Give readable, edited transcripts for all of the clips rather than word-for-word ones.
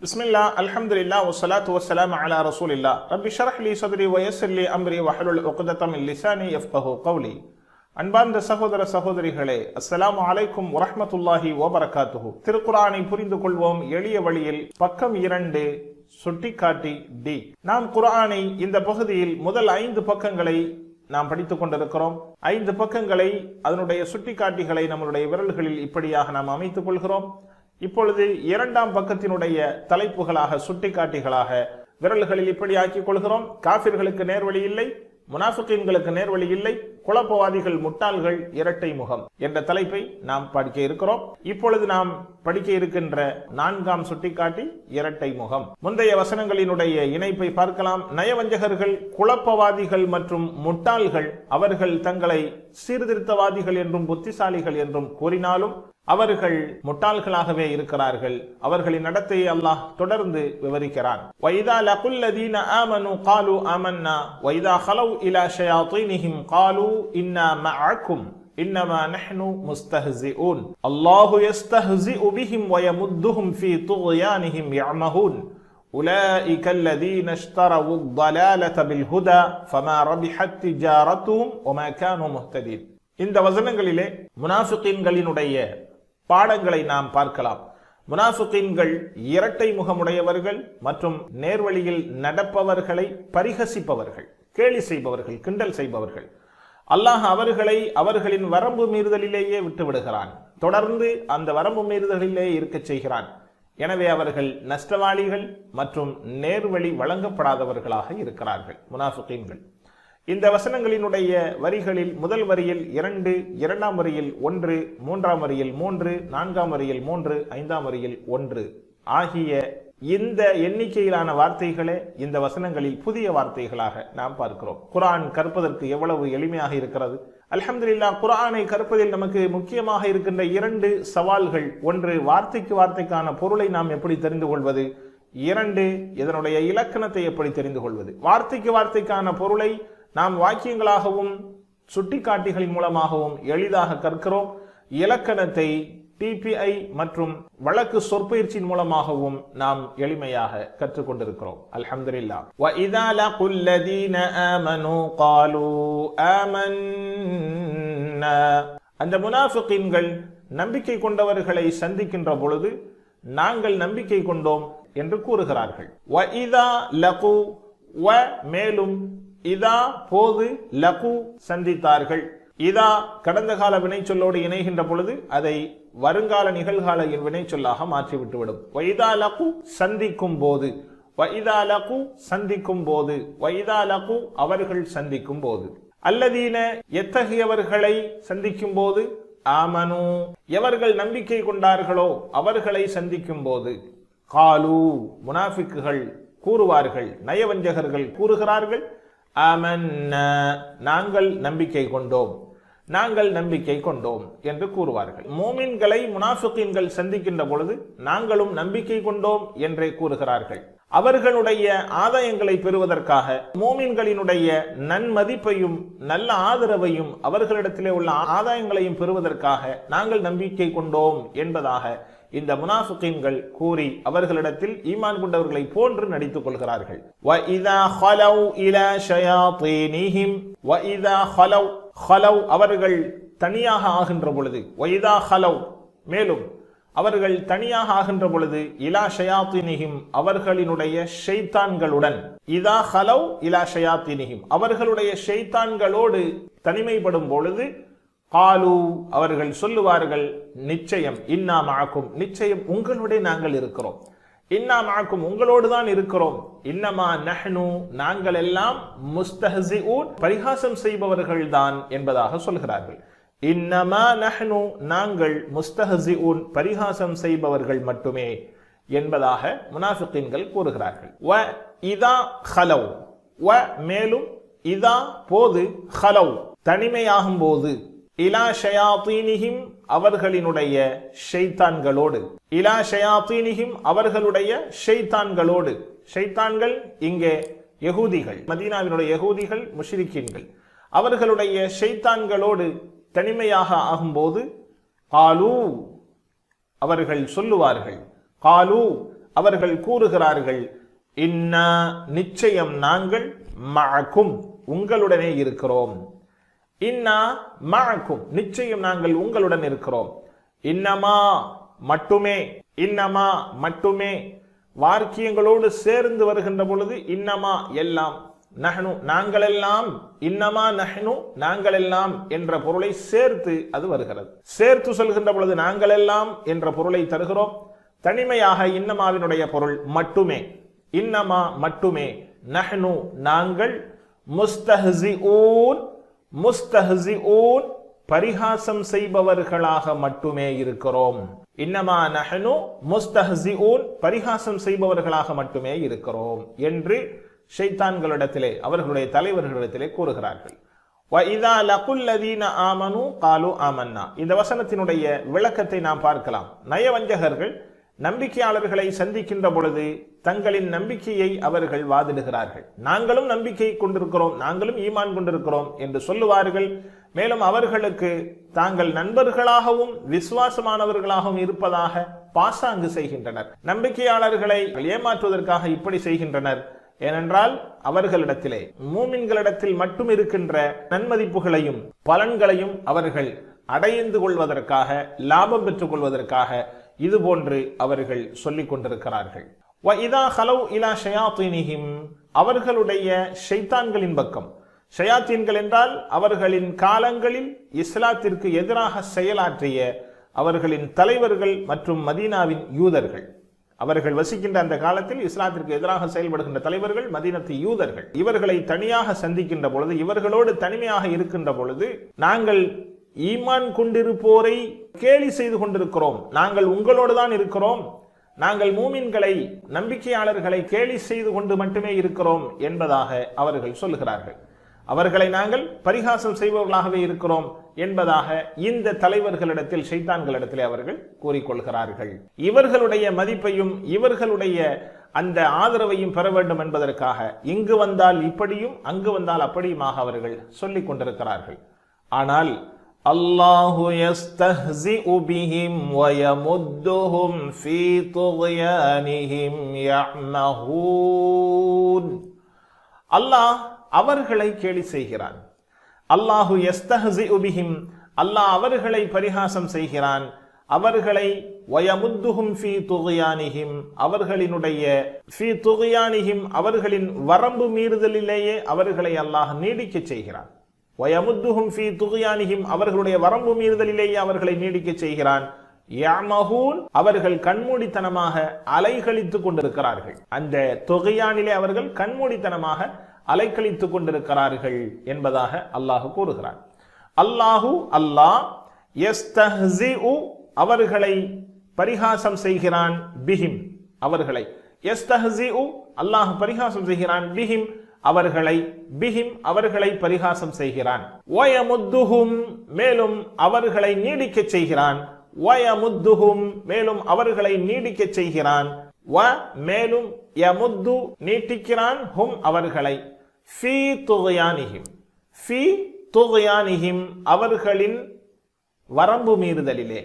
பிஸ்மில்லா அல்ஹம்துலில்லாஹ் வஸ்ஸலாத்து வஸ்ஸலாமு அலா ரசூலில்லாஹ் ரப்பி ஷ்ரஹ் லி ஸத்ரி வ யஸ்ஸிர் லி அம்ரி வஹ்லுல் உக்தத்தம் மின் லிசானி யஃப்கஹு கௌலி. அன்பார்ந்த சகோதர சகோதரிகளே, அஸ்ஸலாமு அலைக்கும் வரஹ்மத்துல்லாஹி வபரகாத்துஹு. திருக்குர்ஆனை புரிந்து கொள்வோம் எளிய வழியில், பக்கம் 2, சுட்டிக்காட்டி டி. நாம் குர்ஆனை இந்த பகுதியில் முதல் 5 பக்கங்களை நாம் படித்துக் கொண்டிருக்கிறோம். 5 பக்கங்களை, அதனுடைய சுட்டிக்காட்டிகளை நம்மளுடைய விரல்களில் இப்படியாக நாம் அமைத்துக் கொள்கிறோம். இப்பொழுது 2ஆம் பக்கத்தினுடைய தலைப்புகளாக, சுட்டிக்காட்டிகளாக விரல்களில் இப்படி ஆக்கிக் கொள்கிறோம். காபிர்களுக்கு நேர்வழி இல்லை, முனாஃபிகீன்களுக்கு நேர்வழி இல்லை, குழப்பவாதிகள் முட்டாள்கள், இரட்டை முகம் என்ற தலைப்பை நாம் படிக்க இருக்கிறோம். இப்பொழுது நாம் படிக்க இருக்கின்ற 4ஆம் சுட்டிக்காட்டி இரட்டை முகம். முந்தைய வசனங்களினுடைய இணைப்பை பார்க்கலாம். நயவஞ்சகர்கள், குழப்பவாதிகள் மற்றும் முட்டாள்கள் அவர்கள் தங்களை சீர்திருத்தவாதிகள் என்றும் புத்திசாலிகள் என்றும் கூறினாலும் அவர்கள் முட்டாள்களாகவே இருக்கிறார்கள். அவர்களின் நடத்தையை அல்லாஹ் தொடர்ந்து விவரிக்கிறான். வைதா லகுல் லதீன ஆமனு காலு ஆமன்னா வைதா ஹலவ் இலா ஷயாத்தீனிஹிம் காலு இன்னா மஅக்கும் இன்னமா நஹ்னு முஸ்தஹ்ஸிஊன் அல்லாஹு யஸ்தஹ்ஸிஉ பிஹிம் வ யமுத்துஹும் ஃபீ துக்யானிஹிம் யஅமஹூன் உலாயிக அல்லதீன இஷ்தரவு ضلالة بالهدى فما ربحت تجارتهم وما كانوا مهتدين. இந்த வசனங்களிலே முனாஃபிகீன்களினுடைய பாடங்களை நாம் பார்க்கலாம். முனாஃபிகீன்கள் இரட்டை முகமுடையவர்கள் மற்றும் நேர்வழியில் நடப்பவர்களை பரிகசிப்பவர்கள், கேலி செய்பவர்கள், கிண்டல் செய்பவர்கள். அல்லாஹ் அவர்களை அவர்களின் வரம்பு மீறுதலிலேயே விட்டுவிடுகிறான். தொடர்ந்து அந்த வரம்பு மீறுதலிலே இருக்கச் செய்கிறான். எனவே அவர்கள் நஷ்டவாளிகள் மற்றும் நேர்வழி வழங்கப்படாதவர்களாக இருக்கிறார்கள் முனாஃபிகீன்கள். இந்த வசனங்களினுடைய வரிகளில் முதல் வரியில் 2, 2ஆம் வரியில் 1, 3ஆம் வரியில் 3, 4ஆம் வரியில் 3, 5ஆம் வரியில் 1 ஆகிய இந்த எண்ணிக்கையிலான வார்த்தைகளே இந்த வசனங்களில் புதிய வார்த்தைகளாக நாம் பார்க்கிறோம். குர்ஆன் கற்பதற்கு எவ்வளவு எளிமையாக இருக்கிறது! அல்ஹம்துலில்லாஹ். குர்ஆனை கற்பதில் நமக்கு முக்கியமாக இருக்கின்ற 2 சவால்கள். 1, வார்த்தைக்கு வார்த்தைக்கான பொருளை நாம் எப்படி தெரிந்து கொள்வது. 2, இதனுடைய இலக்கணத்தை எப்படி தெரிந்து கொள்வது. வார்த்தைக்கு வார்த்தைக்கான பொருளை நாம் வாக்கியங்களாகவும் சுட்டிக்காட்டிகளின் மூலமாகவும் எளிதாக கற்கிறோம். இலக்கணத்தை டிபிஐ மற்றும் வழக்கு சொற்பயிற்சியின் மூலமாகவும் நாம் எளிமையாக கற்றுக்கொண்டிருக்கிறோம். அல்ஹம்துலில்லாஹ். வ இதா லகுல் லதீன ஆமனு காலு ஆமன்னா, அந்த முனாஃபிகீன்கள் நம்பிக்கை கொண்டவர்களை சந்திக்கின்ற பொழுது நாங்கள் நம்பிக்கை கொண்டோம் என்று கூறுகிறார்கள். வ இதா லகு, வ மேலும், இதா போது, லகு சந்தித்தார்கள். இதா கடந்த கால வினைச்சொல்லோடு இணைகின்ற பொழுது அதை வருங்கால நிகழ்கால வினைச்சொல்லாக மாற்றிவிட்டுவிடும். வைதா லகு சந்திக்கும் போது, வைதா லகு சந்திக்கும் போது, வைதா லகு அவர்கள் சந்திக்கும் போது. அல்லதீன எத்தகையவர்களை சந்திக்கும் போது, ஆமனு எவர்கள் நம்பிக்கை கொண்டார்களோ அவர்களை சந்திக்கும் போது. காலு முனாஃபிக்குகள் கூறுவார்கள், நயவஞ்சகர்கள் கூறுகிறார்கள், ஆமன்னா நாங்கள் நம்பிக்கை கொண்டோம், நாங்கள் நம்பிக்கை கொண்டோம் என்று கூறுவார்கள். மோமின்களை முனாஃபிகீன்கள் சந்திக்கின்ற பொழுது நாங்களும் நம்பிக்கை கொண்டோம் என்றே கூறுகிறார்கள். அவர்களுடைய ஆதாயங்களை பெறுவதற்காக, மோமின்களினுடைய நன்மதிப்பையும் நல்ல ஆதரவையும் அவர்களிடத்திலே உள்ள ஆதாயங்களையும் பெறுவதற்காக நாங்கள் நம்பிக்கை கொண்டோம் என்பதாக இந்த முனாஃபிகீன்கள் கூறி அவர்களிடத்தில் ஈமான் கொண்டவர்களை போன்று நடித்துக் கொள்கிறார்கள். வ இதா ஹலவ் இலா ஷயாத்தீனிஹிம், வ இதா ஹலவ், ஹலவ் அவர்கள் தனியாக ஆகின்ற பொழுது, வ இதா ஹலவ் மேலும் அவர்கள் தனியாக ஆகின்ற பொழுது, இலா ஷயாத்தீனிஹிம் அவர்களினுடைய ஷைத்தான்களுடன், இதா ஹலவ் இலா ஷயாத்தீனிஹிம் அவர்களுடைய ஷைத்தான்களோடு தனிமைப்படும் பொழுது, காலு அவர்கள் சொல்லுவார்கள், நிச்சயம், இன்னா மஅக்கும் நிச்சயம் உங்களுடைய நாங்கள் இருக்கிறோம், இன்னா மஅக்கும் உங்களோடு தான் இருக்கிறோம், இன்னமா நஹ்னு நாங்கள் எல்லாம் முஸ்தஹ்ஸிஊன் பரிகாசம் செய்பவர்கள் தான் என்பதாக சொல்கிறார்கள். இன்னமா நஹ்னு நாங்கள் முஸ்தஹ்ஸிஊன் பரிகாசம் செய்பவர்கள் மட்டுமே என்பதாக முனாஃபிகீன்கள் கூறுகிறார்கள். வ இதா ஹலவ், வ மேலும், இதா போது, ஹலவ் தனிமையாகும் போது, இலா ஷயாத்தீனிஹிம் அவர்களினுடைய ஷைத்தான்களோடு, இலா ஷயாத்தீனிஹிம் அவர்களுடைய ஷைத்தான்களோடு. ஷைத்தான்கள் இங்கே யகூதிகள், மதீனாவினுடைய யகூதிகள், முஷ்ரிக்கீன்கள். அவர்களுடைய ஷைத்தான்களோடு தனிமையாக ஆகும்போது, காலு அவர்கள் சொல்லுவார்கள், காலு அவர்கள் கூறுகிறார்கள், இன்னா நிச்சயம் நாங்கள் மஅக்கும் உங்களுடனே இருக்கிறோம். இன்னா மஅக்கும் நிச்சயம் நாங்கள் உங்களுடன் இருக்கிறோம். இன்னமா மட்டுமே, இன்னமா மட்டுமே வாக்கியங்களோடு சேர்ந்து வருகின்ற பொழுது இன்னமா எல்லாம், நஹ்னு நாங்களெல்லாம், இன்னமா நஹ்னு நாங்களெல்லாம் என்ற பொருளை சேர்த்து அது வருகிறது. சேர்த்து சொல்கின்ற பொழுது நாங்களெல்லாம் என்ற பொருளை தருகிறோம். தனிமையாக இன்னமாவினுடைய பொருள் மட்டுமே, இன்னமா மட்டுமே, நஹ்னு நாங்கள், முஸ்தஹ்சிஊன் முஸ்தஹ்சிஊன் பரிகாசம் செய்பவர்களாக மட்டுமே இருக்கிறோம். இன்னமா நஹ்னு முஸ்தஹ்சிஊன் பரிகாசம் செய்பவர்களாக மட்டுமே இருக்கிறோம் என்று ஷைத்தான்களிடத்திலே, அவர்களுடைய தலைவர்களிடத்திலே கூறுகிறார்கள். வஇதா லகுல்லதீன ஆமனு காலு ஆமன்னா. இந்த வசனத்தினுடைய விளக்கத்தை நாம் பார்க்கலாம். நயவஞ்சகர்கள் நம்பிக்கையாளர்களை சந்திக்கின்ற பொழுது தங்களின் நம்பிக்கையை அவர்கள் வாதிடுகிறார்கள். நாங்களும் நம்பிக்கை கொண்டிருக்கிறோம், நாங்களும் ஈமான் கொண்டிருக்கிறோம் என்று சொல்லுவார்கள். மேலும் அவர்களுக்கு தாங்கள் நண்பர்களாகவும் விசுவாசமானவர்களாகவும் இருப்பதாக பாசாங்கு செய்கின்றனர். நம்பிக்கையாளர்களை ஏமாற்றுவதற்காக இப்படி செய்கின்றனர். ஏனென்றால் அவர்களிடத்திலே, மூமின்களிடத்தில் மட்டும் இருக்கின்ற நன்மதிப்புகளையும் பலன்களையும் அவர்கள் அடைந்து கொள்வதற்காக, லாபம் பெற்றுக் கொள்வதற்காக இது போன்று அவர்கள் சொல்லிக் கொண்டிருக்கிறார்கள். வஇதா ஹலவ் இலா ஷயாத்தீனிஹிம் அவர்களுடைய ஷைத்தான்களின் பக்கம். ஷயாத்தீன்கள் என்றால் அவர்களின் காலங்களில் இஸ்லாத்திற்கு எதிராக செயலாற்றிய அவர்களின் தலைவர்கள் மற்றும் மதீனாவின் யூதர்கள். அவர்கள் வசிக்கின்ற அந்த காலத்தில் இஸ்லாத்திற்கு எதிராக செயல்படுகின்ற தலைவர்கள் மதீனத்து யூதர்கள். இவர்களை தனியாக சந்திக்கின்ற பொழுது, இவர்களோடு தனிமையாக இருக்கின்ற பொழுது, நாங்கள் ஈமான் கொண்டிருப்போரை கேலி செய்து கொண்டிருக்கிறோம், நாங்கள் உங்களோடு தான் இருக்கிறோம், நாங்கள் மூமின்களை நம்பிக்கையாளர்களை கேலி செய்து கொண்டு மட்டுமே இருக்கிறோம் என்பதாக அவர்கள் சொல்லுகிறார்கள். அவர்களை நாங்கள் பரிகாசம் செய்பவர்களாகவே இருக்கிறோம் என்பதாக இந்த தலைவர்களிடத்தில், ஷைத்தான்களிடத்திலே அவர்கள் கூறிக்கொள்கிறார்கள். இவர்களுடைய மதிப்பையும் இவர்களுடைய அந்த ஆதரவையும் பெற வேண்டும் என்பதற்காக இங்கு வந்தால் இப்படியும் அங்கு வந்தால் அப்படியுமாக அவர்கள் சொல்லிக் கொண்டிருக்கிறார்கள். ஆனால் அல்லாஹு யஸ்தஹ்ஸிஉ பிஹிம் வ யமுத்துஹும் ஃபீ துக்யானிஹிம் யஅமஹூன். அல்லாஹ் அவர்களை கேலி செய்கிறான். அல்லாஹு யஸ்தஹ்ஸிஉ பிஹிம் அல்லாஹ் அவர்களை பரிகாசம் செய்கிறான். அவர்களை வயமுத்துஹும் ஃபீ துக்யானிஹிம் அவர்களினுடைய ஃபீ துக்யானிஹிம் அவர்களின் வரம்பு மீறுதலிலேயே அவர்களை அல்லாஹ் நீடிக்க செய்கிறான். வயமுத்துஹும் ஃபீ துக்யானிஹிம் அவர்களுடைய வரம்பு மீறுதலிலேயே அவர்களை நீடிக்க செய்கிறான். யஅமஹூன் அவர்கள் கண்மூடித்தனமாக அலைகழித்துக் கொண்டிருக்கிறார்கள். அந்த துக்யானிலே அவர்கள் கண்மூடித்தனமாக அலைக்கழித்துக் கொண்டிருக்கிறார்கள் என்பதாக அல்லாஹ் கூறுகிறான். அல்லாஹ் யஸ்தஹ்ஸிஉ அவர்களை பரிகாசம் செய்கிறான். பிஹிம் அவர்களை, யஸ்தஹ்ஸிஉ அல்லாஹ் பரிகாசம் செய்கிறான். பிஹிம் அவர்களை, பிஹிம் அவர்களை பரிகாசம் செய்கிறான். வயமுத்துஹும் மேலும் அவர்களை நீடிக்க செய்கிறான். வயமுத்துஹும் மேலும் அவர்களை நீடிக்க செய்கிறான். வ மேலும் யமுத்து நீட்டிக்கிறான். ஹும் அவர்களை, ஃபீ துக்யானிஹிம் ஃபீ துக்யானிஹிம் அவர்களின் வரம்பு மீறுதலிலே.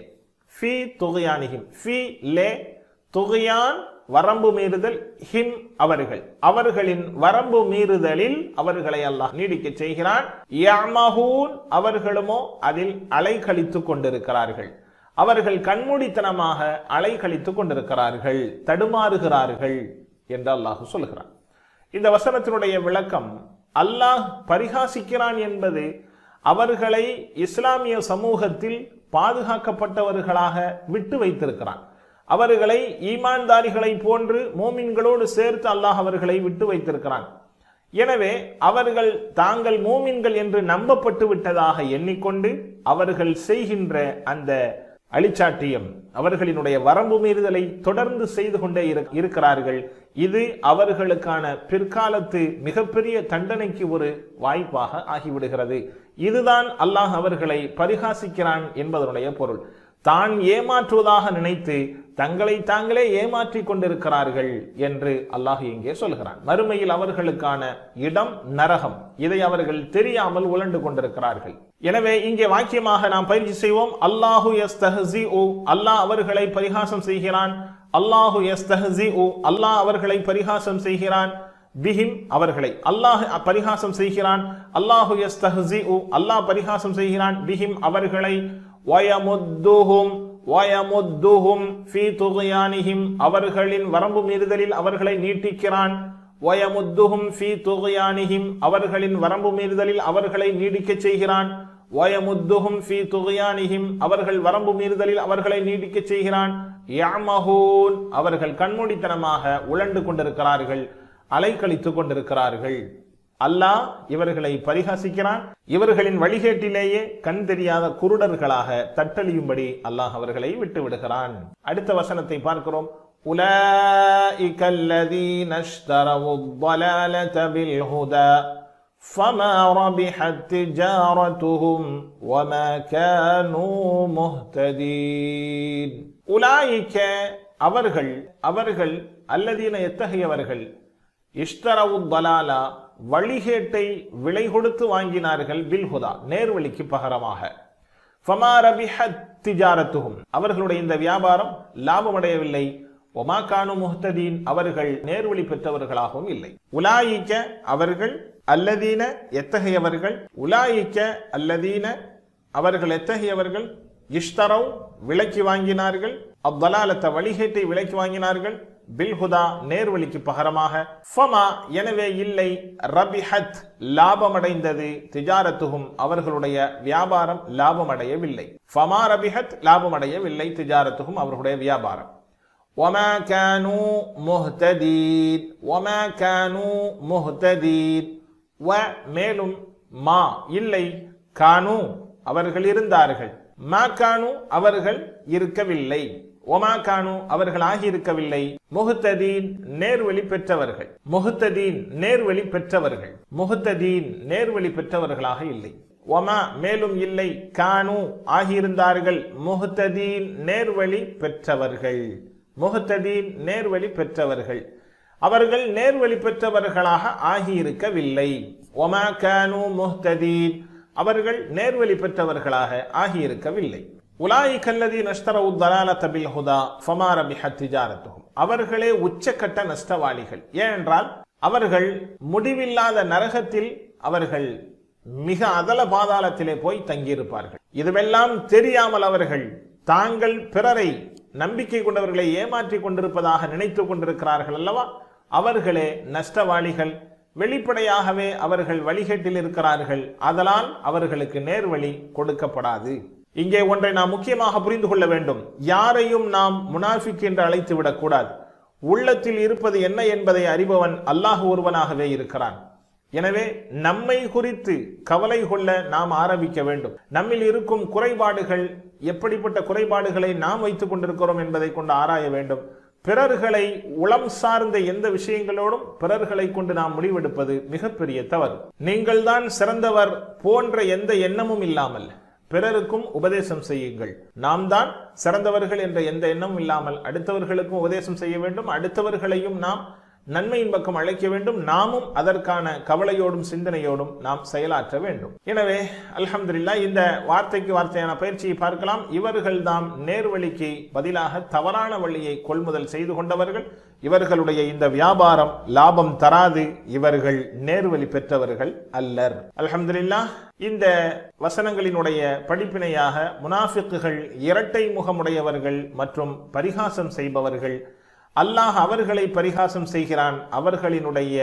ஃபீ துக்யானிஹிம் ஃபீ லே துக்யான் வரம்பு மீறுதல், ஹிம் அவர்கள், அவர்களின் வரம்பு மீறுதலில் அவர்களை அல்லாஹ் நீடிக்க செய்கிறான். யஅமஹூன் அவர்களுமோ அதில் அலைகழித்துக் கொண்டிருக்கிறார்கள். அவர்கள் கண்மூடித்தனமாக அலைகழித்துக் கொண்டிருக்கிறார்கள், தடுமாறுகிறார்கள் என்று அல்லாஹ் சொல்கிறான். இந்த வசனத்தினுடைய விளக்கம், அல்லாஹ் பரிகாசிக்கிறான் என்பது அவர்களை இஸ்லாமிய சமூகத்தில் பாதுகாக்கப்பட்டவர்களாக விட்டு வைத்திருக்கிறான். அவர்களை ஈமான்தாரிகளை போன்று மோமின்களோடு சேர்த்து அல்லாஹ் அவர்களை விட்டு வைத்திருக்கிறான். எனவே அவர்கள் தாங்கள் மோமின்கள் என்று நம்பப்பட்டு விட்டதாக எண்ணிக்கொண்டு அவர்கள் செய்கின்ற அந்த அழிச்சாட்டியம், அவர்களினுடைய வரம்பு மீறுதலை தொடர்ந்து செய்து கொண்டே இருக்கிறார்கள். இது அவர்களுக்கான பிற்காலத்து மிகப்பெரிய தண்டனைக்கு ஒரு வாய்ப்பாக ஆகிவிடுகிறது. இதுதான் அல்லாஹ் அவர்களை பரிகாசிக்கிறான் என்பதனுடைய பொருள். தான் ஏமாற்றுவதாக நினைத்து தங்களை தாங்களே ஏமாற்றிக் கொண்டிருக்கிறார்கள் என்று அல்லாஹ் இங்கே சொல்கிறான். மறுமையில் அவர்களுக்கான இடம் நரகம். இதை அவர்கள் தெரியாமல் உழண்டு கொண்டிருக்கிறார்கள். எனவே இங்கே வாக்கியமாக நாம் பயிற்சி செய்வோம். அல்லாஹு யஸ்தஹ்ஸிஉ, அல்லாஹ் அவர்களை பரிகாசம் செய்கிறான். அல்லாஹு யஸ்தஹ்ஸிஉ, அல்லாஹ் அவர்களை பரிகாசம் செய்கிறான். பிஹிம், அவர்களை அல்லாஹ் பரிகாசம் செய்கிறான். அல்லாஹு யஸ்தஹ்ஸிஉ, அல்லாஹ் பரிகாசம் செய்கிறான். பிஹிம், அவர்களை. வயமுத்துஹும் ஃபீ துக்யானிஹிம், அவர்களின் வரம்பு மீறுதலில் அவர்களை நீட்டிக்கிறான். வயமுத்துஹும் ஃபீ துக்யானிஹிம், அவர்களின் வரம்பு மீறுதலில் அவர்களை நீடிக்கச் செய்கிறான். வயமுத்துஹும் ஃபீ துக்யானிஹிம், அவர்கள் வரம்பு மீறுதலில் அவர்களை நீடிக்கச் செய்கிறான். யஅமஹூன், அவர்கள் கண்மூடித்தனமாக உழண்டு கொண்டிருக்கிறார்கள், அலைக்கழித்துக் கொண்டிருக்கிறார்கள். அல்லாஹ் இவர்களை பரிகாசிக்கிறான். இவர்களின் வழிகேட்டிலேயே கண் தெரியாத குருடர்களாக தட்டழியும்படி அல்லாஹ் அவர்களை விட்டு விடுகிறான். அடுத்த வசனத்தை பார்க்கிறோம். உலாயிக அல்லதீன இஷ்தரவுத் ضلالة بالهدى فما ربحت تجارتهم وما كانوا مهتدين. உலாயிக, அவர்கள் அல்லதீன, எத்தகையவர்கள், இஷ்தரவுத் ضلالة, வழிகேட்டை விலை கொடுத்து வாங்கினார்கள், பில்ஹுதா, நேர்வழிக்கு பகரமாக. ஃபமா ரபிஹத் திஜாரத்துஹும், அவர்களுடைய இந்த வியாபாரம் லாபமடையவில்லை. ஒமா கானு முஹ்ததீன், அவர்கள் நேர்வழி பெற்றவர்களாகவும் இல்லை. உலாயிக்க, அவர்கள், அல்லதீன, எத்தகையவர்கள். உலாயிக்க அல்லதீன, அவர்கள் எத்தகையவர்கள். இஷ்தரவ், விலைக்கு வாங்கினார்கள். அத்தலாலத்த, வழிகேட்டை விலைக்கு வாங்கினார்கள். பில்ஹுதா, நேர்வழிக்கு பகரமாக. ஃபமா, எனவே இல்லை. ரபிஹத், லாபமடைந்தது. திஜாரத்துஹும், அவர்களுடைய வியாபாரம் லாபமடையவில்லை. ஃபமா ரபிஹத், லாபமடையவில்லை. திஜாரத்துஹும், அவர்களுடைய வியாபாரம். வமா கானூ முஹ்ததீன், வமா கானூ முஹ்ததீன். வ, மேலும், மா, இல்லை. கானூ, அவர்கள் இருந்தார்கள். மா கானூ, அவர்கள் இருக்கவில்லை. ஒமா கானு, அவர்கள் ஆகியிருக்கவில்லை. முஹ்ததீன், நேர்வழி பெற்றவர்கள். முஹ்ததீன், நேர்வழி பெற்றவர்கள். முஹ்ததீன், நேர்வழி பெற்றவர்களாக இல்லை. ஒமா, மேலும் இல்லை. கானு, ஆகியிருந்தார்கள். முஹ்ததீன், நேர்வழி பெற்றவர்கள். முஹ்ததீன், நேர்வழி பெற்றவர்கள். அவர்கள் நேர்வழி பெற்றவர்களாக ஆகியிருக்கவில்லை. ஒமா கானு முஹ்ததீன், அவர்கள் நேர்வழி பெற்றவர்களாக ஆகியிருக்கவில்லை. உலாயிக அல்லதீன இஷ்தரவுத் ضلالة بالهدى فما ربحت تجارتهم, அவர்களே உச்சக்கட்ட நஷ்டவாளிகள். ஏனென்றால் அவர்கள் முடிவில்லாத நரகத்தில், அவர்கள் மிக அதல பாதாளத்திலே போய் தங்கியிருப்பார்கள். இதுவெல்லாம் தெரியாமல் அவர்கள் தாங்கள் பிறரை, நம்பிக்கை கொண்டவர்களை ஏமாற்றிக் கொண்டிருப்பதாக நினைத்துக் கொண்டிருக்கிறார்கள் அல்லவா, அவர்களே நஷ்டவாளிகள். வெளிப்படையாகவே அவர்கள் வழிகேட்டில் இருக்கிறார்கள். அதனால் அவர்களுக்கு நேர்வழி கொடுக்கப்படாது. இங்கே ஒன்றை நாம் முக்கியமாக புரிந்து கொள்ள வேண்டும். யாரையும் நாம் முனாஃபிக் என்று அழைத்து விடக்கூடாது. உள்ளத்தில் இருப்பது என்ன என்பதை அறிபவன் அல்லாஹ் ஒருவனாகவே இருக்கிறான். எனவே நம்மை குறித்து கவலை கொள்ள நாம் ஆரம்பிக்க வேண்டும். நம்மில் இருக்கும் குறைபாடுகள், எப்படிப்பட்ட குறைபாடுகளை நாம் வைத்துக் கொண்டிருக்கிறோம் என்பதை கொண்டு ஆராய வேண்டும். பிறர்களை, உளம் சார்ந்த எந்த விஷயங்களோடும் பிறர்களை கொண்டு நாம் முடிவெடுப்பது மிகப்பெரிய தவறு. நீங்கள் தான் சிறந்தவர் போன்ற எந்த எண்ணமும் இல்லாமல் பிறருக்கும் உபதேசம் செய்யுங்கள். நாம் தான் சிறந்தவர்கள் என்ற எந்த எண்ணமும் இல்லாமல் அடுத்தவர்களுக்கும் உபதேசம் செய்ய வேண்டும். அடுத்தவர்களையும் நாம் நன்மையின் பக்கம் அழைக்க வேண்டும். நாமும் அதற்கான கவலையோடும் சிந்தனையோடும் நாம் செயலாற்ற வேண்டும். எனவே அல்ஹம்துலில்லாஹ், இந்த வார்த்தைக்கு வார்த்தையான பயிற்சியை பார்க்கலாம். இவர்கள் தாம் நேர்வழிக்கு பதிலாக தவறான வழியை கொள்முதல் செய்து கொண்டவர்கள். இவர்களுடைய இந்த வியாபாரம் லாபம் தராது. இவர்கள் நேர்வழி பெற்றவர்கள் அல்லர். அல்ஹம்துலில்லாஹ், இந்த வசனங்களினுடைய படிப்பினையாக முனாஃபிக்குகள், இரட்டை முகமுடையவர்கள் மற்றும் பரிகாசம் செய்பவர்கள், அல்லாஹ் அவர்களை பரிகாசம் செய்கிறான், அவர்களினுடைய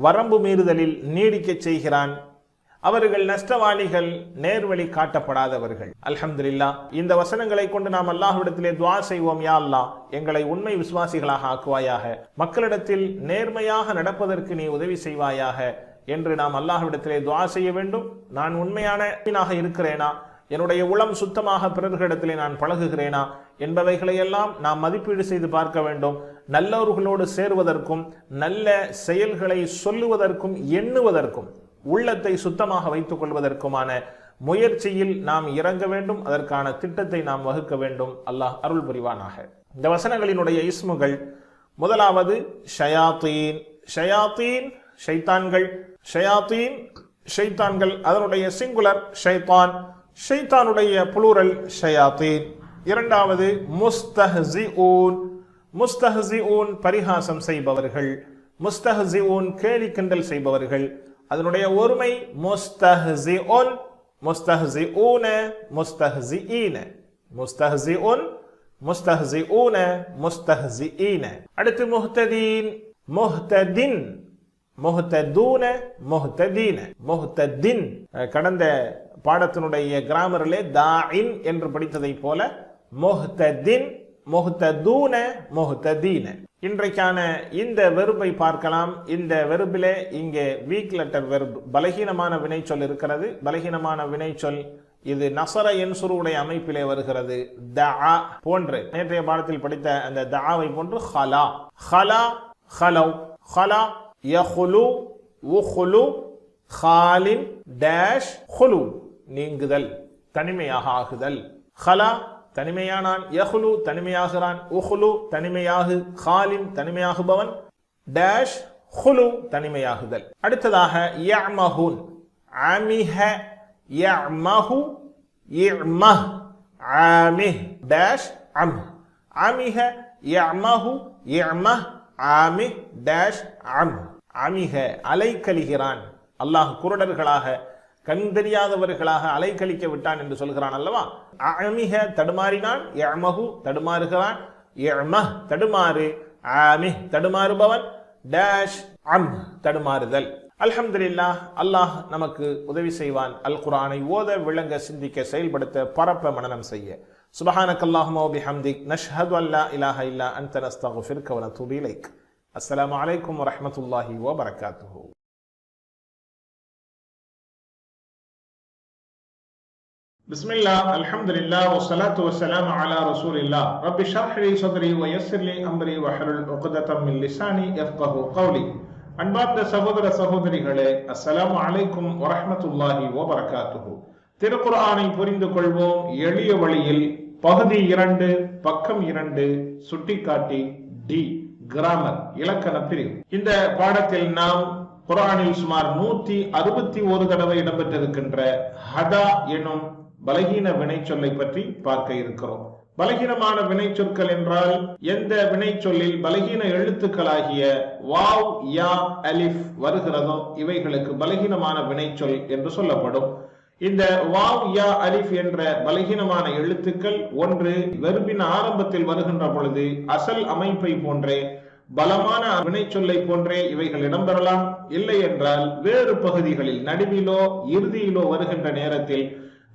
வரம்பு மீறுதலில் நீடிக்கச் செய்கிறான். அவர்கள் நஷ்டவாளிகள், நேர்வழி காட்டப்படாதவர்கள். அல்ஹம்துலில்லாஹ், இந்த வசனங்களை கொண்டு நாம் அல்லாஹ்விடத்திலே துஆ செய்வோம். யா அல்லாஹ், எங்களை உண்மை விசுவாசிகளாக ஆக்குவாயாக, மக்களிடத்தில் நேர்மையாக நடப்பதற்கு நீ உதவி செய்வாயாக என்று நாம் அல்லாஹ்விடத்திலே துஆ செய்ய வேண்டும். நான் உண்மையான இருக்கிறேனா, என்னுடைய உளம் சுத்தமாக பிறர்களிடத்திலே நான் பழகுகிறேனா என்பவைகளை எல்லாம் நாம் மதிப்பீடு செய்து பார்க்க வேண்டும். நல்லவர்களோடு சேருவதற்கும் நல்ல செயல்களை சொல்லுவதற்கும் எண்ணுவதற்கும் உள்ளத்தை சுத்தமாக வைத்துக் கொள்வதற்குமான முயற்சியில் நாம் இறங்க வேண்டும், அதற்கான திட்டத்தை நாம் வகுக்க வேண்டும். அல்லாஹ் அருள் புரிவானாக. இந்த வசனங்களினுடைய இஸ்முகள், முதலாவது ஷயாத்தீன். ஷயாத்தீன் ஷைத்தான்கள், ஷயாத்தீன் ஷைத்தான்கள், அதனுடைய சிங்குலர் ஷைத்தான், ஷைத்தானுடைய புளூரல் ஷயாத்தீன். இரண்டாவது முஸ்தஹ்ஸிஊன். முஸ்தஹ்ஸிஊன் பரிகாசம் செய்பவர்கள், முஸ்தஹ்ஸிஊன் கேலி கிண்டல் செய்பவர்கள், அதனுடைய ஒருமை முஸ்தஹ்ஸிஊன், முஸ்தஹ்ஸிஊன, முஸ்தஹ்ஸிஈன, முஸ்தஹ்ஸிஊன், முஸ்தஹ்ஸிஊன, முஸ்தஹ்ஸிஈன. அடுத்து முஹ்ததீன், முஹ்ததின், முஹ்ததூன, முஹ்ததீன, முஹ்ததின். கடந்த பாடத்தினுடைய கிராமரிலே தாஇன் என்று படித்ததை போல முஹ்ததின், முஹ்ததூன, முஹ்ததீன. இன்றைக்கான இந்த வெர்பை பார்க்கலாம். இந்த வெர்பிலே இங்கே வீக் லெட்டர் வெர்ப், பலகீனமான வினைச்சொல் இருக்கிறது. பலகீனமான வினைச்சொல் இது நசர என்சுருடைய அமைப்பிலே வருகிறது. தஆ போன்று நேற்றைய பாடத்தில் படித்த அந்த தஆவை போன்று ஹலா, ஹலா, ஹலவ், ஹலா, யஹ்லு, உஹ்லு, ஹாலின் டேஷ் ஹுலு நீங்குதல், தனிமையாக ஆகுதல். ஹலா தனிமையானான், யஹ்லு தனிமையாகிறான், உஹ்லு தனிமையாகு, ஹாலின் தனிமையாகுபவன், டேஷ் ஹுலு தனிமையாகுதல். அடுத்ததாக யஅமஹுன், அமிஹ, யஅமஹு, இஅமஹ், ஆமிஹ் டேஷ் அம், அமிஹ, யஅமஹு, இஅமஹ், ஆமிஹ் டேஷ் அம். அமிஹ அலைக்கழிகிறான், அல்லாஹ் குருடர்களாக கண் தெரியாதவர்களாக அலைக்கழிக்க விட்டான் என்று சொல்கிறான் அல்லவா. அமிஹ தடுமாறினான், யஅமஹு தடுமாறுகிறான், இஅமஹ் தடுமாறு, ஆமிஹ் தடுமாறுபவன், டேஷ் அம் தடுமாறுதல். அல்ஹம்துலில்லாஹ், அல்லாஹ் நமக்கு உதவி செய்வான். அல் குர்ஆனை ஓத, விளங்க, சிந்திக்க, செயல்படுத்த, பரப்ப, மனனம் செய்ய. சுப்ஹானக்கல்லாஹும்ம வ பிஹம்திக், நஷ்ஹது அன் லா இலாஹ இல்லா அன்த, நஸ்தக்ஃபிருக வ நதூபு இலைக். அஸ்ஸலாமு அலைக்கும் வ ரஹ்மத்துல்லாஹி வ பரகாத்துஹு. பிஸ்மில்லாஹ், அல்ஹம்துலில்லாஹ், வஸ்ஸலாத்து வஸ்ஸலாமு அலா ரசூலில்லாஹ். ரப்பி ஷ்ரஹ் லி ஸத்ரி வ யஸ்ஸிர் லி அம்ரி வஹ்லுல் உக்ததம் மின் லிசானி யஃப்கஹு கௌலி. அன்பார்ந்த சகோதர சகோதரிகளே, அஸ்ஸலாமு அலைக்கும் வரஹ்மத்துல்லாஹி வபரகாத்துஹு. திருக்குர்ஆனை புரிந்து கொள்வோம் எளிய வழியில், பகுதி 2, பக்கம் 2, சுட்டிக்காட்டி டி, கிராமர், இலக்கண பிரிவு. இந்த பாடத்தில் நாம் குர்ஆனில் சுமார் 161 தடவை இடம்பெற்றிருக்கின்ற ஹதா எனும் பலகீன வினைச்சொல்லை பற்றி பார்க்க இருக்கிறோம். பலகீனமான வினைச்சொற்கள் என்றால் எந்த வினைச்சொல்லில் பலகீன எழுத்துக்களாகிய வாவ், யா, அலிஃப் வருகிறதோ இவைகளுக்கு பலகீனமான வினைச்சொல் என்று சொல்லப்படும். இந்த வாவ், யா, அலிஃப் என்ற பலகீனமான எழுத்துக்கள் ஒன்று வெர்பின் ஆரம்பத்தில் வருகின்ற பொழுது அசல் அமைப்பை போன்றே பலமான வினைச்சொல்லை போன்றே இவைகள் இடம்பெறலாம். இல்லை என்றால் வேறு பகுதிகளில் நடுவிலோ இறுதியிலோ வருகின்ற நேரத்தில்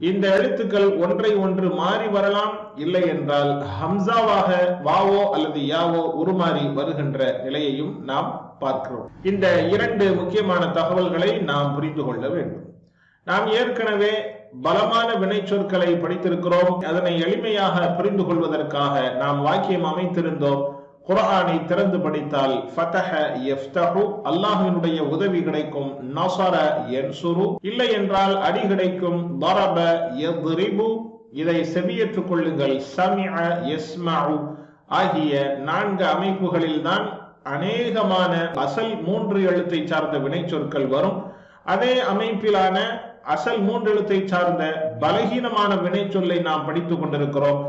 இந்த எழுத்துக்கள் ஒன்றை ஒன்று மாறி வரலாம். இல்லை என்றால் ஹம்சாவாக வாவோ அல்லது யாவோ உருமாறி வருகின்ற நிலையையும் நாம் பார்க்கிறோம். இந்த 2 முக்கியமான தகவல்களை நாம் புரிந்து கொள்ள வேண்டும். நாம் ஏற்கனவே பலமான வினைச்சொற்களை படித்திருக்கிறோம். அதனை எளிமையாக புரிந்து கொள்வதற்காக நாம் வாக்கியம் அமைத்திருந்தோம். குர்ஆனை திறந்து படித்தால் ஃபதஹ யஃப்தஹு, அல்லாஹ்வினுடைய உதவி கிடைக்கும், நஸர யன்சுரு, இல்லை என்றால் அடி கிடைக்கும், தரப யத்ரிபு, இதை செவியேற்றுக் கொள்ளுங்கள், சமிஅ யஸ்மஉ ஆகிய 4 அமைப்புகளில் தான் அநேகமான அசல் 3 எழுத்தை சார்ந்த வினைச்சொற்கள் வரும். அதே அமைப்பிலான அசல் 3 எழுத்தை சார்ந்த பலகீனமான வினைச்சொல்லை நாம் படித்துக் கொண்டிருக்கிறோம்.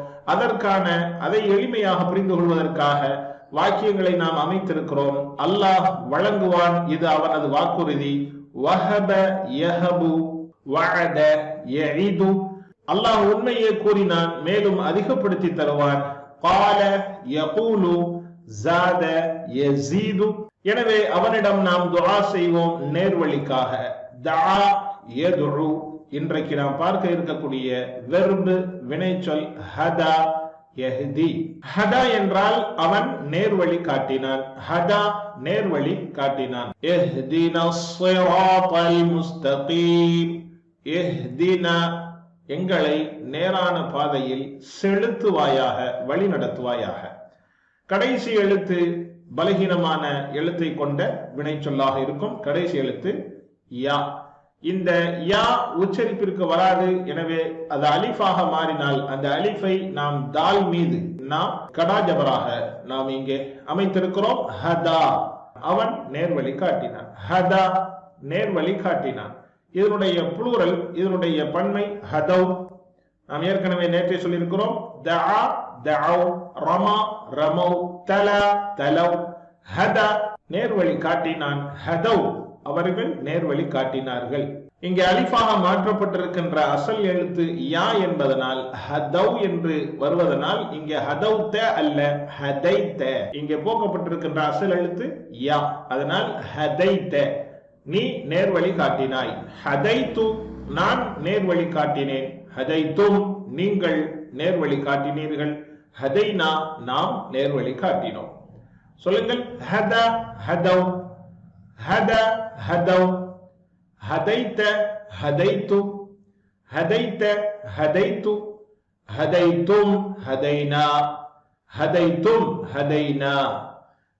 அதை எளிமையாக புரிந்து கொள்வதற்காக வாக்கியங்களை நாம் அமைத்திருக்கிறோம். அல்லாஹ் வழங்குவான், இது அவனது வாக்குறுதி. வஹப யஹபு, வஅத யஇது, அல்லாஹ் உண்மையே கூறினான், மேலும் அதிகப்படுத்தி தருவான். கால யகூலு, ஜாத யஸீது. எனவே அவனிடம் நாம் துஆ செய்வோம் நேர்வழிக்காக. தஆ யதுஉ. இன்றைக்கு நாம் பார்க்க இருக்கக்கூடிய வெர்ப் வினைச்சொல் ஹதா யஹ்தி. ஹதா என்றால் அவன் நேர்வழி காட்டினான். ஹதா நேர்வழி காட்டினான். இஹ்தினஸ் ஸிராத்தல் முஸ்தகீம். இஹ்தினா எங்களை நேரான பாதையில் செலுத்துவாயாக, வழி நடத்துவாயாக. கடைசி எழுத்து பலகீனமான எழுத்தை கொண்ட வினைச்சொல்லாக இருக்கும். கடைசி எழுத்து யா. இந்த யா உச்சரிப்பிற்கு வராது. எனவே அது அலிஃபாக மாறினால் அந்த அலிஃபை நாம் தால் மீது நாம் கடாஜபராக நாம் இங்கே அமைத்திருக்கிறோம். ஹதா, அவன் நேர்வழி காட்டினான். ஹதா, நேர்வழி காட்டினான். இதனுடைய புளூரல், இதனுடைய பன்மை ஹதவ். நாம் ஏற்கனவே நேற்றே சொல்லியிருக்கிறோம். தஆ தஅவ், ரமா ரமவ், தலா தலவ். ஹதா, நேர்வழி காட்டினான். ஹதவ், அவர்கள் நேர்வழி காட்டினார்கள். இங்கே அலிஃபாக மாற்றப்பட்டிருக்கின்ற அசல் எழுத்து யா என்பதனால் ஹதவ் என்று வருவதனால் இங்கே ஹதவ்த அல்ல ஹதைத. இங்கே போக்கப்பட்டிருக்கின்ற அசல் எழுத்து யா, அதனால் ஹதைத, நீ நேர்வழி காட்டினாய். ஹதைது, நான் நேர்வழி காட்டினேன். ஹதைதும், நீங்கள் நேர்வழி காட்டினீர்கள். ஹதைனா, நாம் நேர்வழி காட்டினோம். சொல்லுங்கள். ஹதா ஹதவ், ஹதா ஹதவ், ஹதைத ஹதைது, ஹதைத ஹதைது, ஹதைதும் ஹதைனா, ஹதைதும் ஹதைனா.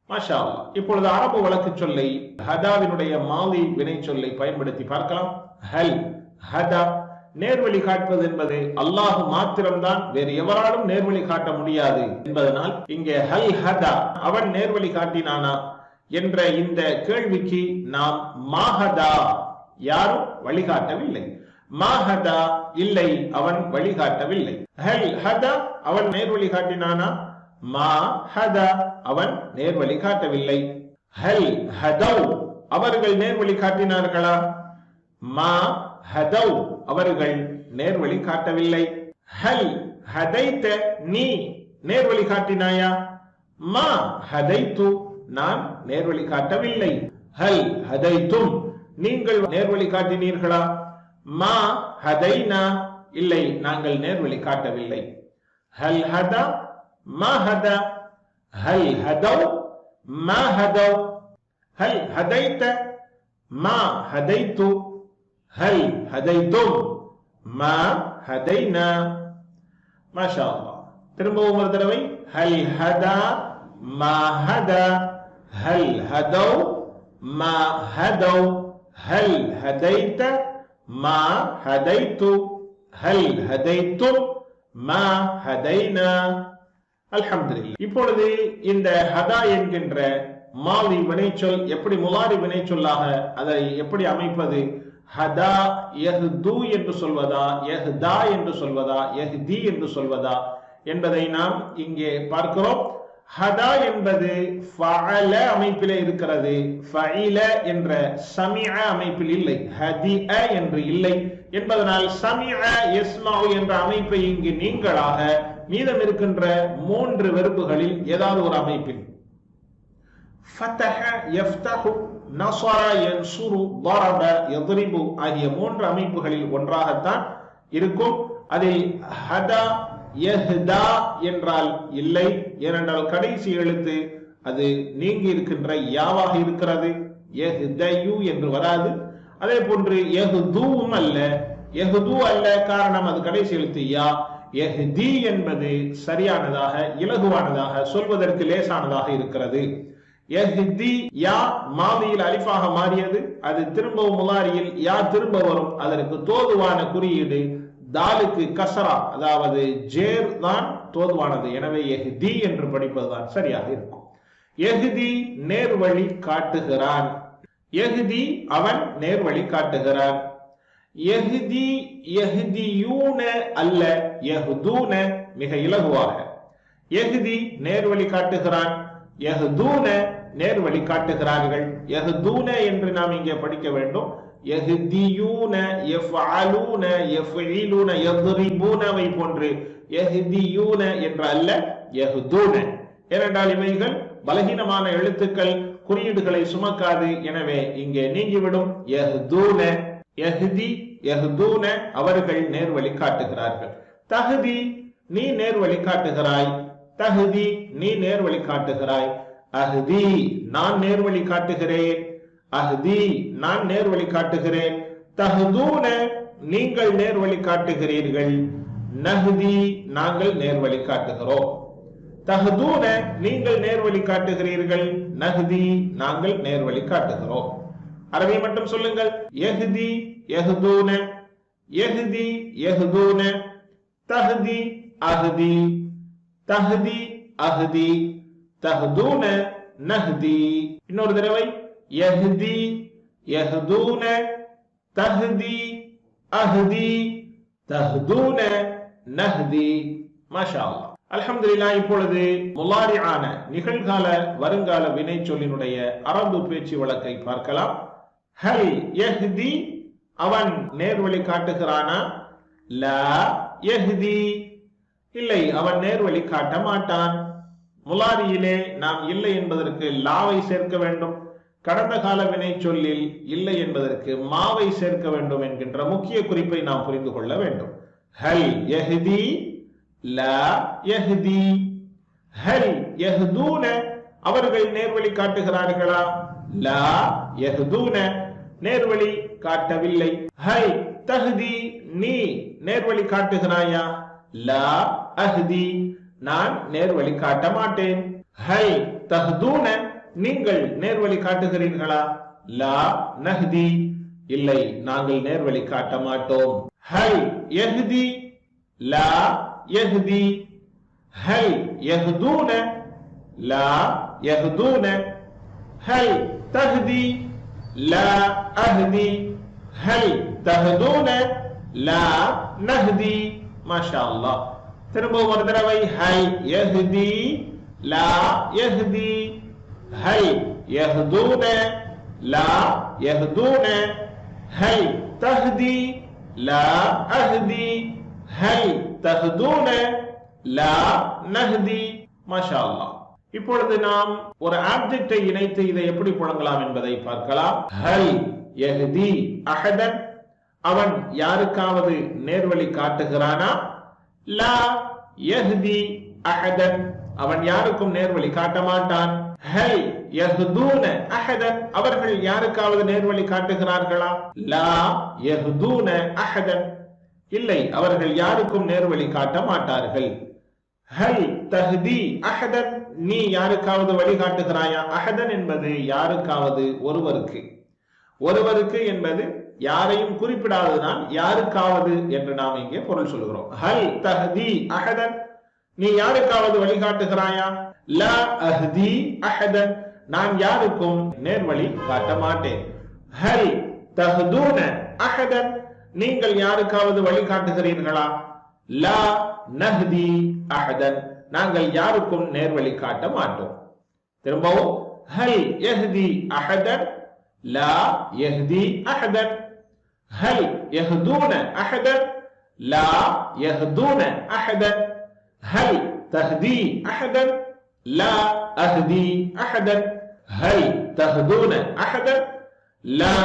மாஷா அல்லாஹ். இப்பொழுது அரபு வழக்கு சொல்லை ஹதாவினுடைய மாலி வினை சொல்லை பயன்படுத்தி பார்க்கலாம். ஹல் ஹதா, நேர்வழி காட்டுவது என்பது அல்லாஹ் மாத்திரம்தான், வேறு எவராலும் நேர்வழி காட்ட முடியாது என்பதனால் இங்கே ஹல் ஹதா, அவன் நேர்வழி காட்டினானா என்ற இந்த கேள்விக்கு நாம் மாஹதா, யாரும் வழிகாட்டவில்லை. மாஹதா, இல்லை, அவன் வழிகாட்டவில்லை. ஹல் ஹதா, அவன் நேர்வழி காட்டினானா? மா ஹதா, அவன் நேர்வழி காட்டவில்லை. ஹல் ஹதவ், அவர்கள் நேர்வழி காட்டினார்களா? மா ஹதவ், அவர்கள் நேர்வழி காட்டவில்லை. ஹல் ஹதைத, நீ நேர்வழி காட்டினாயா? மா ஹதைது, நான் நேர்வழி காட்டவில்லை. ஹல் ஹதைதும், நீங்கள் நேர்வழி காட்டினீர்களா? மா ஹதைனா, இல்லை, நாங்கள் நேர்வழி காட்டவில்லை. ஹல் ஹதா மா ஹதா, ஹல் ஹதவ் மா ஹதவ், ஹல் ஹதைத மா ஹதைது, ஹல் ஹதைதும் மா ஹதைனா. மாஷா அல்லாஹ். திரும்பவும் ஒரு தடவை. ஹல் ஹதா மா ஹதா, ஹல் ஹதவ் மா ஹதவ், ஹல் ஹதைத மா ஹதைது, ஹல் ஹதைதும் மா ஹதைனா. அல்ஹம்துலில்லாஹ். இப்பொழுது இந்த ஹதா என்கின்ற மாலி வினைச்சொல் எப்படி முலாரி வினைச்சொல்லாக அதை எப்படி அமைப்பது? ஹதா யஹ்து என்று சொல்வதா, யஹ்தா என்று சொல்வதா, யஹ்தி என்று சொல்வதா என்பதை நாம் இங்கே பார்க்கிறோம். ஹதா என்பது ஃபஅல அமைப்பிலே இருக்கிறது, ஃபஇல என்ற சமிஅ அமைப்பில் இல்லை, ஹதிஅ என்று இல்லை என்பதனால் சமிஅ யஸ்மஉ என்ற அமைப்பை இங்கு நீங்களாக மீதம் இருக்கின்ற 3 வெர்புகளில் ஏதாவது ஒரு அமைப்பில் ஃபதஹ யஃப்தஹு, நஸர யன்சுரு, ضرب யضرபு ஆகிய 3 அமைப்புகளில் ஒன்றாகத்தான் இருக்கும். அதில் ஹதா யஹ்தா என்றால் இல்லை, ஏனென்றால் கடைசி எழுத்து அது நீங்கி இருக்கின்ற யாவாக இருக்கிறது. யஹ்தயு என்று வராது. அதே போன்று யஹ்துவும் அல்ல, யஹ்து அல்ல, காரணம் அது கடைசி எழுத்து யா. யஹ்தி என்பது சரியானதாக, இலகுவானதாக, சொல்வதற்கு லேசானதாக இருக்கிறது. யஹ்தி யா மாதியில் அலிஃபாக மாறியது, அது திரும்பவும் முலாரியில் யா திரும்ப வரும். அதற்கு தோதுவான குறியீடு தாலுக்கு கசரா, அதாவது ஜேர் தான் தோதுவானது. எனவே யஹ்தி என்று படிப்பதுதான் சரியாக இருக்கும். யஹ்தி நேர்வழி காட்டுகிறான். யஹ்தி அவன் நேர்வழி காட்டுகிறான். யஹ்தி யஹ்தியூன அல்ல, யஹ்தூன மிக இலகுவாக. யஹ்தி நேர்வழி காட்டுகிறான், யஹ்தூன நேர்வழி காட்டுகிறார்கள். யஹ்தூன என்று நாம் இங்கே படிக்க வேண்டும். யஹ்தியூன, யஃஅலூன, யஃஇலூன, யضربூனவை போன்று யஹ்தியூன என்ற அல்ல, யஹ்தூன. ஏனென்றால் இவைகள் பலகீனமான எழுத்துக்கள், குறியீடுகளை சுமக்காது. எனவே இங்கே நீங்கிவிடும். யஹ்தூன, யஹ்தி, யஹ்தூன அவர்கள் நேர்வழி காட்டுகிறார்கள். தஹ்தி, நீ நேர்வழி காட்டுகிறாய். தஹ்தி, நீ நேர்வழி காட்டுகிறாய். அஹ்தி, நான் நேர்வழி காட்டுகிறேன். அஹ்தி, நான் நேர்வழி காட்டுகிறேன். தஹ்தூன, நீங்கள் நேர்வழி காட்டுகிறீர்கள். நஹ்தி, நாங்கள் நேர்வழி காட்டுகிறோம். தஹ்தூன, நீங்கள் நேர்வழி காட்டுகிறீர்கள். நஹ்தி, நாங்கள் நேர்வழி காட்டுகிறோம். அரபி மட்டும் சொல்லுங்கள். யஹ்தி யஹ்தூன, யஹ்தி யஹ்தூன, தஹ்தி அஹ்தி, தஹ்தி அஹ்தி, தஹ்தூன நஹ்தி. இன்னொரு தடவை யஹ்தி யஹ்தூன, தஹ்தி அஹ்தி, தஹ்தூன நஹ்தி. மாஷா அல்லாஹ். அல்ஹம்துலில்லாஹ். இப்பொழுது முலாரிஆன நிகழ்கால வருங்கால வினை சொல்லினுடைய அரபு பேச்சு வழக்கை பார்க்கலாம். ஹல் யஹ்தி, அவன் நேர்வழி காட்டுகிறானா? லா யஹ்தி, இல்லை அவன் நேர்வழி காட்ட மாட்டான். முலாரியிலே நாம் இல்லை என்பதற்கு லாவை சேர்க்க வேண்டும், கடந்த கால வினை சொல்லில் இல்லை என்பதற்கு மாவை சேர்க்க வேண்டும் என்கின்ற முக்கிய குறிப்பை நாம் புரிந்து கொள்ள வேண்டும். ஹல் யஹ்தி, லா யஹ்தி. ஹல் யஹ்தூன, அவர்கள் நேர்வழி காட்டுகிறார்களா? லா யஹ்தூன, நேர்வழி காட்டவில்லை. ஹல் தஹ்தி, நீ நேர்வழி காட்டுகிறாயா? லா அஹ்தி, நான் நேர்வழி காட்ட மாட்டேன். ஹல் தஹ்தூன, நீங்கள் நேர்வழி காட்டுகிறீர்களா? லா நஹ்தி, இல்லை நாங்கள் நேர்வழி காட்ட மாட்டோம். ஹல் யஹ்தி, லா யஹ்தி. ஹல் யஹ்தூன, லா யஹ்தூன. ஹல் தஹ்தி, லா அஹ்தி. ஹல் தஹ்தூன, லா நஹ்தி. மாஷா அல்லாஹ். திரும்பவும் ஒரு தடவை ஹல் யஹ்தி, லா யஹ்தி. ஹல் யஹ்தூன, லா யஹ்தூன. ஹல் தஹ்தி, லா அஹ்தி. ஹல் தஹ்தூன, லா நஹ்தி. மாஷா அல்லாஹ். இப்பொழுது நாம் ஒரு ஆப்ஜெக்டை இணைத்து இதை எப்படி புழங்கலாம் என்பதை பார்க்கலாம். ஹல் யஹ்தி அஹதன், அவன் யாருக்காவது நேர்வழி காட்டுகிறானா? லா யஹ்தி அஹதன், அவன் யாருக்கும் நேர்வழி காட்ட மாட்டான். ஹல் யஹ்தூன அஹதன், அவர்கள் யாருக்காவது நேர்வழி காட்டுகிறார்களா? லா யஹ்தூன அஹதன், இல்லை அவர்கள் யாருக்கும் நேர்வழி காட்ட மாட்டார்கள். ஹல் தஹ்தி அஹதன், நீ யாருக்காவது வழிகாட்டுகிறாயா? அஹதன் என்பது யாருக்காவது, ஒருவருக்கு. ஒருவருக்கு என்பது யாரையும் குறிப்பிடாததுதான் யாருக்காவது என்று நாம் இங்கே பொருள் சொல்கிறோம். ஹல் தஹ்தி அஹதன், நீ யாருக்காவது வழிகாட்டுகிறாயா? லா அஹ்தி அஹதன், நான் யாருக்கும் நேர்வழி காட்ட மாட்டேன். ஹல் தஹ்தூன அஹதன், நீங்கள் யாருக்காவது வழிகாட்டுகிறீர்களா? லா நஹ்தி அஹதன், நாங்கள் யாருக்கும் நேர்வழி காட்ட மாட்டோம். திரும்பவும் ஹல் யஹ்தி அஹதன், லா யஹ்தி அஹதன். ஹல் யஹ்தூன அஹதன், லா யஹ்தூன அஹதன். ஹல் தஹ்தி அஹதன், லா அஹ்தி அஹதன். ஹல் தஹ்தூன அஹதன், லா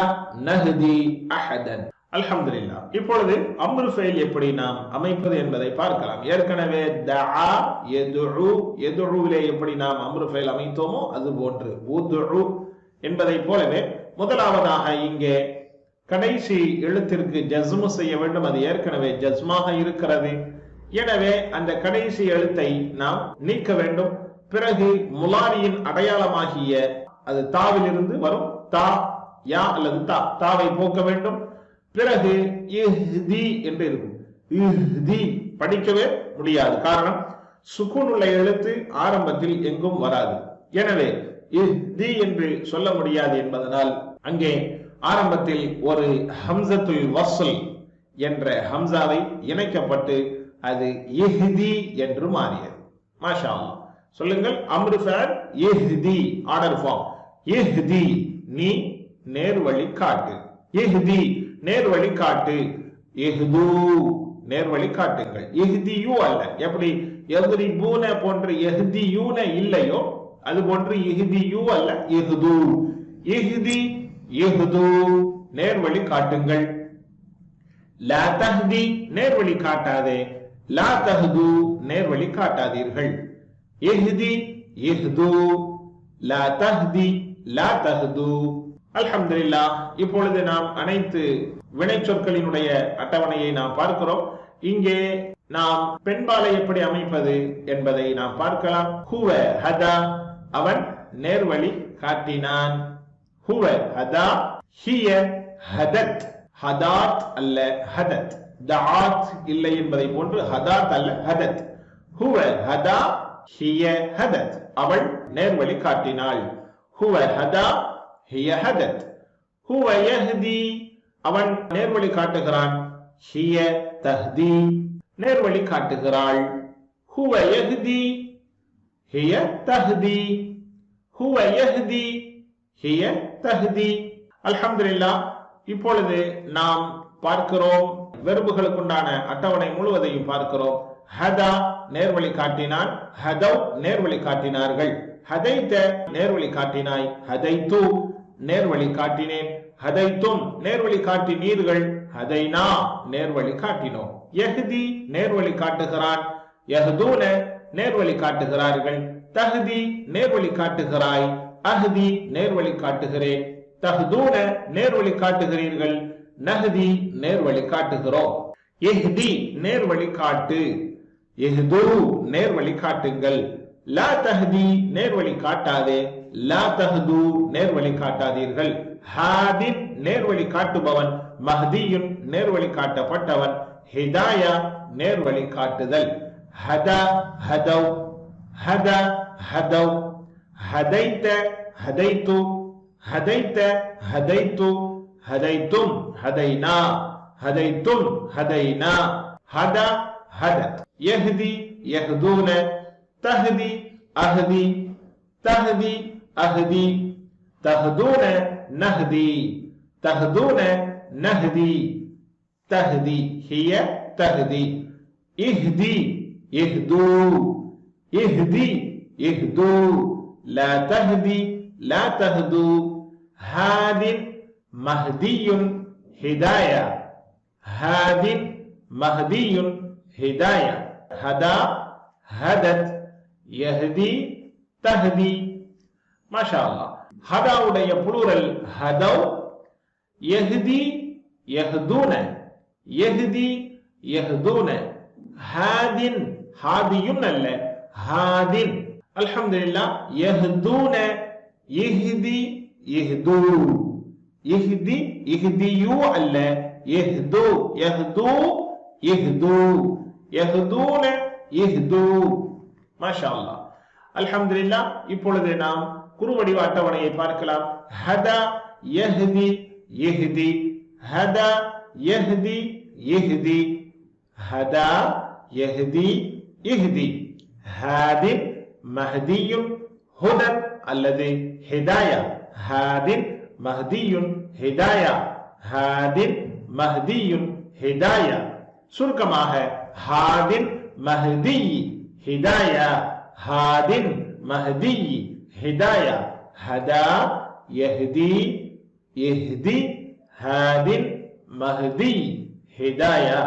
நஹ்தி அஹதன். அல்ஹம்துலில்லாஹ். இப்பொழுது அம்ரு ஃபெயில் எப்படி நாம் அமைப்பது என்பதை பார்க்கலாம். ஏற்கனவே தஆ யதுஉ, யதுஉவிலே எப்படி நாம் அம்ரு ஃபெயில் அமைத்தோமோ அது போன்று உதுஉ என்பதை போலவே முதலாவதாக இங்கே கடைசி எழுத்திற்கு ஜஸ்மு செய்ய வேண்டும். அது ஏற்கனவே ஜஸ்மாக இருக்கிறது. எனவே அந்த கடைசி எழுத்தை நாம் நீக்க வேண்டும். பிறகு முலாரியின் அடையாளமாகிய அது தாவிலிருந்து வரும் தா, யா அல்லது தா, தாவை போக்க வேண்டும். பிறகு இஹ்தி என்று இருக்கும். இஹ்தி படிக்கவே முடியாது. காரணம், சுக்கூன் உள்ள எழுத்து ஆரம்பத்தில் எங்கும் வராது. எனவே இஹ்தி என்று சொல்ல முடியாது என்பதனால் அங்கே ஆரம்பத்தில் ஒரு ஹம்சத்துல் வஸ்ல் என்ற ஹம்சாவை இணைக்கப்பட்டு அது இஹ்தி என்று மாறியது. மாஷா அல்லாஹ். சொல்லுங்கள், அம்ரு ஃபஅல் இஹ்தி, ஆர்டர் ஃபார்ம். இஹ்தி, நீ நேர்வழி காட்டு. இஹ்தி, நேர்வழி காட்டு. இஹ்து, நேர்வழி காட்டுங்கள். இஹ்தியு அல்ல. எப்படி யத்ரிபூன போன்று யஹ்தியூன இல்லையோ அது போன்று இஹ்தியு அல்ல, இஹ்து. இஹ்தி, இஹ்து, நேர்வழி காட்டுங்கள். லா தஹ்தி, நேர்வழி காட்டாதே. லா தஹ்து, நேர்வழி காட்டாதீர்கள். இஹ்தி, இஹ்து, லா தஹ்தி, லா தஹ்து. அல்ஹம்துலில்லாஹ். இப்பொழுது நாம் அனைத்து வினை சொற்களினுடைய அட்டவணையை நாம் பார்க்கிறோம். இங்கே நாம் பெண்பாலை எப்படி அமைப்பது என்பதை நாம் பார்க்கலாம். ஹுவ ஹதா, அவன் நேர்வழி காட்டினான். ஹுவ ஹதா, ஹிய ஹதத். ஹதாத் அல்ல ஹதத். தஆத் இல்லை என்பதை போன்று ஹதாத் அல்ல ஹதத். ஹுவ ஹதா ஹிய ஹதத். அவள் நேர்வழி காட்டினாள். ஹுவ ஹதா ஹிய ஹதத். ஹுவ யஹ்தி அவன் நேர்வழி காட்டுகிறான். ஹிய தஹ்தி நேர்வழி காட்டுகிறாள். ஹுவ யஹ்தி ஹிய தஹ்தி. ஹுவ யஹ்தி ஹிய தஹ்தி. அல்ஹம்துலில்லாஹ். இப்பொழுது நாம் பார்க்கிறோம் வெர்புகளுக்குண்டான அட்டவணை முழுவதையும் பார்க்கிறோம். ஹதா நேர்வழி காட்டினான். ஹதவ் நேர்வழி காட்டினார்கள். ஹதைத நேர்வழி காட்டினாய். ஹதைத்து நேர்வழி காட்டினேன். ஹதைத்தும் நேர்வழி காட்டினீர்கள். ஹதைனா நேர்வழி காட்டினோம். யஹ்தி நேர்வழி காட்டுகிறான். யஹ்தூன நேர்வழி காட்டுகிறார்கள். தஹ்தி நேர்வழி காட்டுகிறாய். அஹ்தி நேர்வழி காட்டுகிறேன். தஹ்தூன நேர்வழி காட்டுகிறீர்கள். நஹ்தி நேர்வழி காட்டுகிறோம். இஹ்தி நேர்வழி காட்டு. இஹ்து நேர்வழி காட்டுங்கள். லா தஹ்தி நேர்வழி காட்டாதே. லா தஹ்து நேர்வழி காட்டாதீர்கள். ஹாதின் நேர்வழி காட்டுபவன். மஹ்தியுன் நேர்வழி காட்டப்பட்டவன். ஹிதாயா நேர்வழி காட்டுதல். ஹதா ஹதவ். ஹதா ஹதவ். ஹதைத ஹதைத்து. ஹதைத ஹதைத்து. ஹதைத்தும் ஹதைனா. ஹதைத்தும் ஹதைனா. ஹதா ஹதத். யஹ்தி யஹ்தூன. தஹ்தி அஹ்தி. தஹ்தி அஹ்தி. தஹ்தூன நஹ்தி. தஹ்தூன நஹ்தி. தஹ்தி ஹிய தஹ்தி. இஹ்தி இஹ்து. இஹ்தி இஹ்து. லா தஹ்தி லா தஹ்து. ஹாதின் மஹ்தியுன் ஹிதாயா. ஹாதின் மஹ்தியுன் ஹிதாயா. ஹதா ஹதத். யஹ்தி தஹ்தி. மாஷா அல்லாஹ். ஹதாவுடைய புளூரல் ஹதவ். யஹ்தி யஹ்தூன. யஹ்தி யஹ்தூன. ஹாதின் ஹாதியுன் அல்ல ஹாதின். அல்ஹம்துலில்லாஹ். யஹ்தூன இஹ்தி இஹ்து. இஹ்தி இஹ்தியு அல்ல இஹ்து. யஹ்து இஹ்து. யஹ்தூன இஹ்து. மாஷா அல்லாஹ். அல்ஹம்துலில்லாஹ். இப்பொழுது நாம் குறுவடிவ அட்டவணையை பார்க்கலாம். ஹதா யஹ்தி இஹ்தி. ஹதா யஹ்தி இஹ்தி. ஹதா யஹ்தி இஹ்தி. ஹாதின் மஹ்தியுன் ஹுதன் அல்லது ஹிதாயா. ஹாதின் மஹ்தியுன் ஹிதாயா. ஹாதின் மஹ்தியுன் ஹிதாயா. சுருக்கமாக ஹாதின் மஹ்தி ஹிதாயா. ஹாதின் மஹ்தி ஹிதாயா. ஹதா யஹ்தி இஹ்தி. ஹாதின் மஹ்தி ஹிதாயா.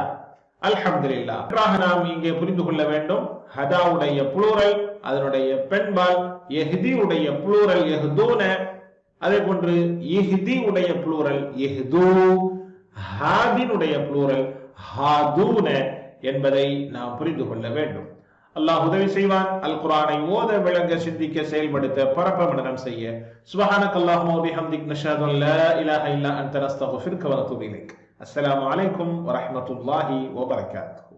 அல்ஹம்துலில்லாஹ். நாம் இங்கே புரிந்து கொள்ள வேண்டும். ஹதாவுடைய புளூரல் அதனுடைய பெண்பால். யஹ்தி உடைய புளூரல் யஹ்தூன. அதே போன்று இஹ்தி உடைய புளூரல் இஹ்து. ஹாதினுடைய புளூரல் ஹாதூன என்பதை நாம் புரிந்து கொள்ள வேண்டும். அல்லாஹ் உதவி செய்வான். அல் குர்ஆனை ஓத விளங்க சிந்திக்க செயல்படுத்த பரப்ப மனனம் செய்ய. சுப்ஹானக்கல்லாஹும்ம வ பிஹம்திக் நஷ்ஹது அன் லா இலாஹ இல்லா அன்த நஸ்தக்ஃபிருக வ நதூபு இலைக். அஸ்ஸலாமு அலைக்கும் வ ரஹ்மத்துல்லாஹி வ பரகாத்துஹு.